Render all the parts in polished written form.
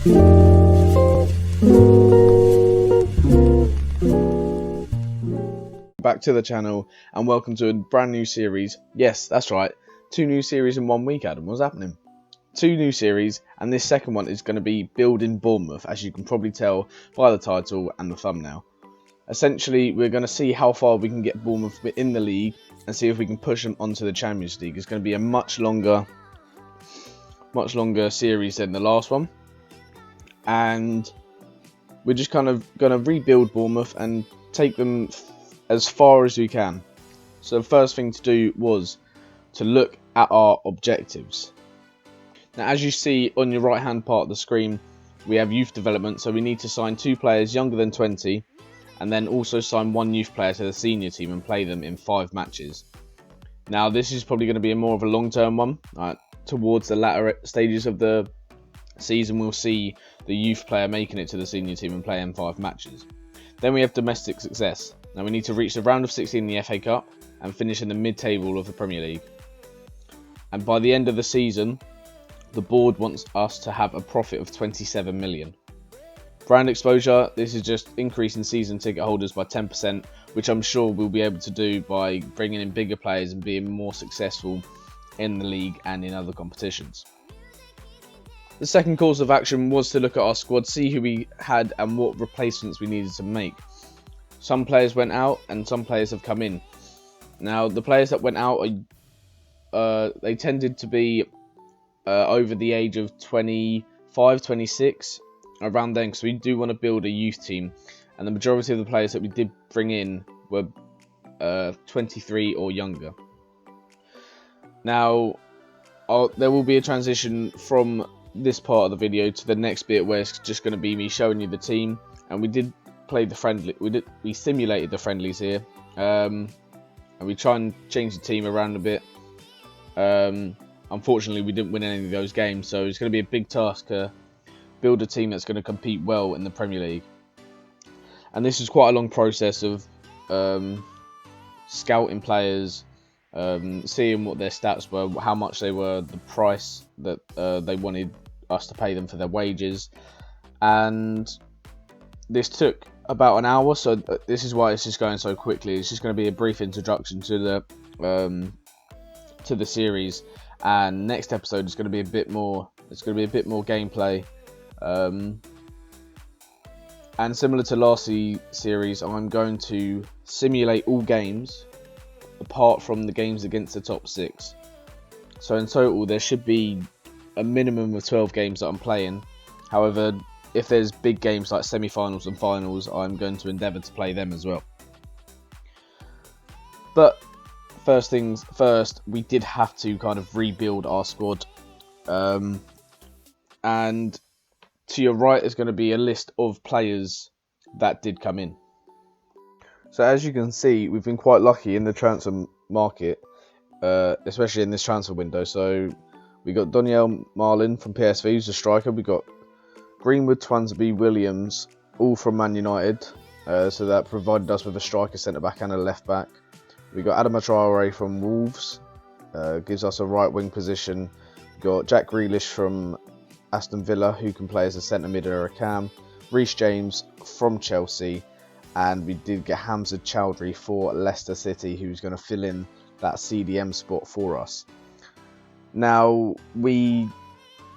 Back to the channel and welcome to a brand new series. Yes, that's right, 2 new series in 1 week, Adam. What's happening? 2 new series, and this second one is going to be Building Bournemouth, as you can probably tell by the title and the thumbnail. Essentially, we're going to see how far we can get Bournemouth in the league and see if we can push them onto the Champions League. It's going to be a much longer series than the last one, and we're just kind of going to rebuild Bournemouth and take them as far as we can. So the first thing to do was to look at our objectives. Now, as you see on your right hand part of the screen, we have youth development, so we need to sign 2 players younger than 20 and then also sign 1 youth player to the senior team and play them in 5 matches. Now this is probably going to be more of a long term one. Towards the latter stages of the season, we'll see the youth player making it to the senior team and playing 5 matches. Then we have domestic success. Now we need to reach the round of 16 in the FA Cup and finish in the mid-table of the Premier League. And by the end of the season, the board wants us to have a profit of 27 million. Brand exposure, this is just increasing season ticket holders by 10%, which I'm sure we'll be able to do by bringing in bigger players and being more successful in the league and in other competitions. The second course of action was to look at our squad, see who we had and what replacements we needed to make. Some players went out and some players have come in. Now the players that went out, they tended to be over the age of 25, 26, around then, because we do want to build a youth team, and the majority of the players that we did bring in were 23 or younger. Now there will be a transition from this part of the video to the next bit where it's just going to be me showing you the team, and we did play the friendly. We simulated the friendlies here, and we try and change the team around a bit. Unfortunately, we didn't win any of those games, so it's going to be a big task to build a team that's going to compete well in the Premier League. And this is quite a long process of scouting players, seeing what their stats were, how much they were, the price that they wanted us to pay them for their wages, and this took about an hour, so this is why it's just going so quickly. It's just going to be a brief introduction to the series, and next episode is going to be a bit more. It's going to be a bit more gameplay, and similar to last series, I'm going to simulate all games apart from the games against the top 6. So in total, there should be a minimum of 12 games that I'm playing. However, if there's big games like semi-finals and finals, I'm going to endeavour to play them as well. But first things first, we did have to kind of rebuild our squad. And to your right is going to be a list of players that did come in. So as you can see, we've been quite lucky in the transfer market, especially in this transfer window. So we got Daniel Marlin from PSV, who's a striker. We got Greenwood, Twansby, Williams, all from Man United. So that provided us with a striker, centre-back and a left-back. We got Adama Traore from Wolves, gives us a right wing position. We got Jack Grealish from Aston Villa, who can play as a centre mid or a cam. Reece James from Chelsea, and we did get Hamza Chowdhury for Leicester City, who's going to fill in that CDM spot for us. Now we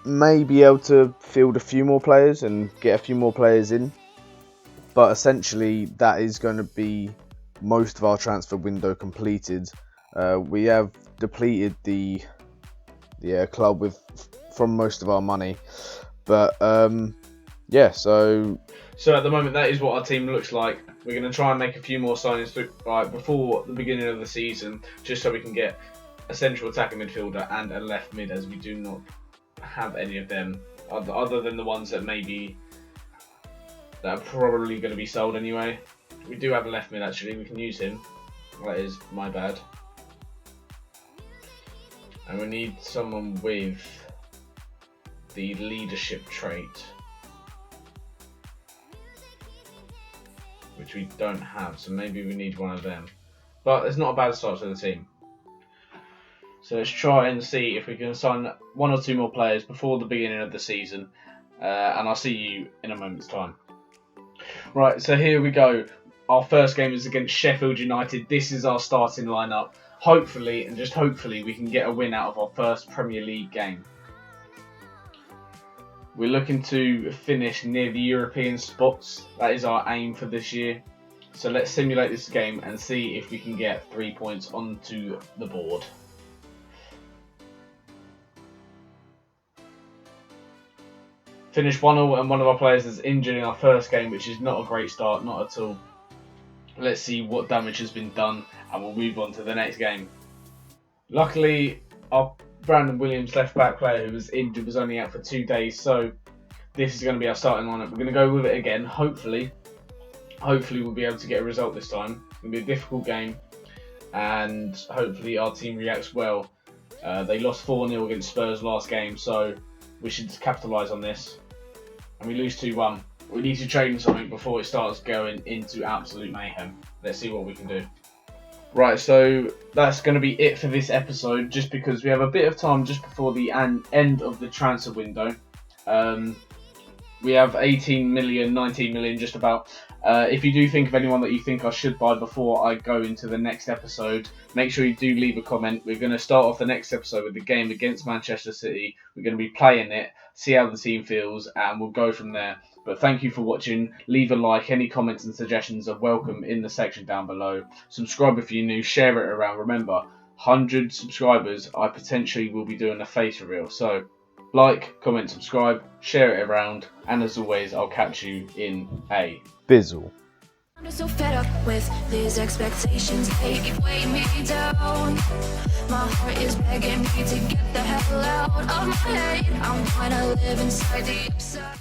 may be able to field a few more players and get a few more players in, but essentially that is going to be most of our transfer window completed. We have depleted the club from most of our money, but yeah, so at the moment that is what our team looks like. We're going to try and make a few more signings before the beginning of the season, just so we can get a central attacking midfielder and a left mid, as we do not have any of them other than the ones that are probably going to be sold anyway. We do have a left mid, actually. We can use him. That is my bad. And we need someone with the leadership trait, which we don't have, so maybe we need one of them. But it's not a bad start to the team. So let's try and see if we can sign 1 or 2 more players before the beginning of the season, and I'll see you in a moment's time. Right, so here we go. Our first game is against Sheffield United. This is our starting lineup. Hopefully, and just hopefully, we can get a win out of our first Premier League game. We're looking to finish near the European spots. That is our aim for this year. So let's simulate this game and see if we can get 3 points onto the board. Finished 1-1 and one of our players is injured in our first game, which is not a great start, not at all. Let's see what damage has been done and we'll move on to the next game. Luckily, our Brandon Williams left back player who was injured was only out for 2 days, so this is going to be our starting lineup. We're going to go with it again, hopefully we'll be able to get a result this time. It's going to be a difficult game and hopefully our team reacts well. They lost 4-0 against Spurs last game, so we should capitalise on this. And we lose 2-1. We need to train something before it starts going into absolute mayhem. Let's see what we can do. Right, so that's going to be it for this episode, just because we have a bit of time just before the end of the transfer window. We have 18 million, 19 million just about. If you do think of anyone that you think I should buy before I go into the next episode, make sure you do leave a comment. We're going to start off the next episode with the game against Manchester City. We're going to be playing it, see how the team feels, and we'll go from there. But thank you for watching. Leave a like. Any comments and suggestions are welcome in the section down below. Subscribe if you're new. Share it around. Remember, 100 subscribers, I potentially will be doing a face reveal. So, like, comment, subscribe, share it around, and as always, I'll catch you in a bizzle. I'm so fed up with these expectations, they keep weighing me down. My heart is begging me to get the hell out of my head. I'm trying to live inside the upside.